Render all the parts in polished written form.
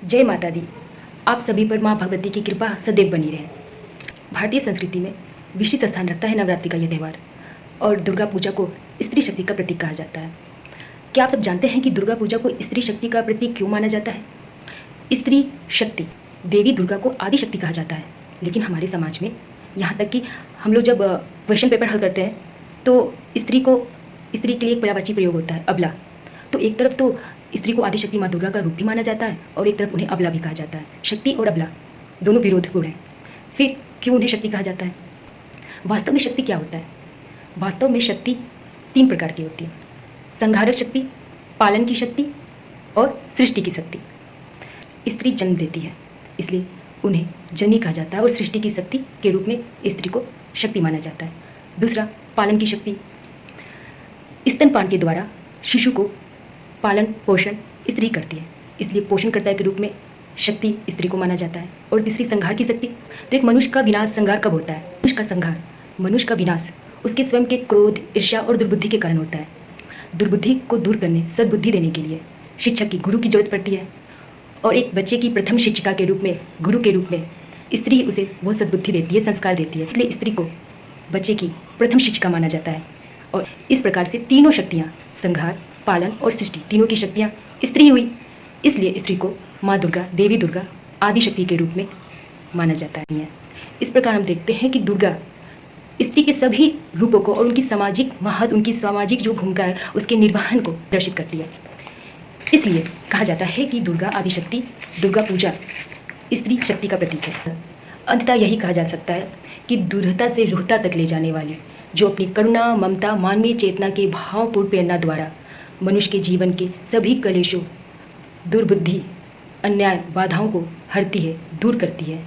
जय माता दी। आप सभी पर माँ भगवती की कृपा सदैव बनी रहे। भारतीय संस्कृति में विशिष्ट स्थान रखता है नवरात्रि का यह त्यौहार और दुर्गा पूजा को स्त्री शक्ति का प्रतीक कहा जाता है। क्या आप सब जानते हैं कि दुर्गा पूजा को स्त्री शक्ति का प्रतीक क्यों माना जाता है? स्त्री शक्ति देवी दुर्गा को आदि शक्ति कहा जाता है, लेकिन हमारे समाज में यहाँ तक कि हम लोग जब क्वेश्चन पेपर हल करते हैं तो स्त्री के लिए एक पर्यायवाची प्रयोग होता है, अबला। तो एक तरफ तो स्त्री को आदिशक्ति माँ दुर्गा का रूप भी माना जाता है और एक तरफ उन्हें अबला भी कहा जाता है। शक्ति और अबला दोनों विरोध गुण हैं। फिर क्यों उन्हें शक्ति कहा जाता है? वास्तव में शक्ति क्या होता है? वास्तव में शक्ति 3 प्रकार की होती है: संहारक शक्ति, पालन की शक्ति और सृष्टि की शक्ति। स्त्री जन्म देती है, इसलिए उन्हें जननी कहा जाता है और सृष्टि की शक्ति के रूप में स्त्री को शक्ति माना जाता है। दूसरा, पालन की शक्ति। स्तनपान के द्वारा शिशु को पालन पोषण स्त्री करती है, इसलिए पोषणकर्ता के रूप में शक्ति स्त्री को माना जाता है। और तीसरी, संहार की शक्ति। तो एक मनुष्य का विनाश संहार कब होता है? मनुष्य का संहार, मनुष्य का विनाश उसके स्वयं के क्रोध, ईर्ष्या और दुर्बुद्धि के कारण होता है। दुर्बुद्धि को दूर करने, सद्बुद्धि देने के लिए शिक्षक की, गुरु की जरूरत पड़ती है। और एक बच्चे की प्रथम शिक्षिका के रूप में, गुरु के रूप में स्त्री उसे वो सद्बुद्धि देती है, संस्कार देती है, इसलिए स्त्री को बच्चे की प्रथम शिक्षिका माना जाता है। और इस प्रकार से तीनों शक्तियाँ, संहार, पालन और सृष्टि, तीनों की शक्तियाँ स्त्री हुई, इसलिए स्त्री को माँ दुर्गा, देवी दुर्गा, आदि शक्ति के रूप में माना जाता है। इस प्रकार हम देखते हैं कि दुर्गा स्त्री के सभी रूपों को और उनकी सामाजिक महत्व, उनकी सामाजिक जो भूमिका है उसके निर्वहन को प्रदर्शित करती है। इसलिए कहा जाता है कि दुर्गा आदिशक्ति, दुर्गा पूजा स्त्री शक्ति का प्रतीक है। अंततः यही कहा जा सकता है कि दूरता से रूहता तक ले जाने वाली, जो अपनी करुणा, ममता, मानवीय चेतना के भावपूर्ण प्रेरणा द्वारा मनुष्य के जीवन के सभी कलेशों, दुर्बुद्धि, अन्याय, बाधाओं को हरती है, दूर करती है,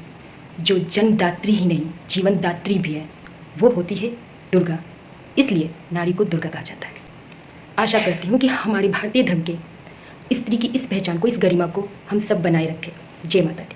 जो जन्मदात्री ही नहीं जीवनदात्री भी है, वो होती है दुर्गा। इसलिए नारी को दुर्गा कहा जाता है। आशा करती हूँ कि हमारे भारतीय धर्म के स्त्री की इस पहचान को, इस गरिमा को हम सब बनाए रखें। जय माता दी।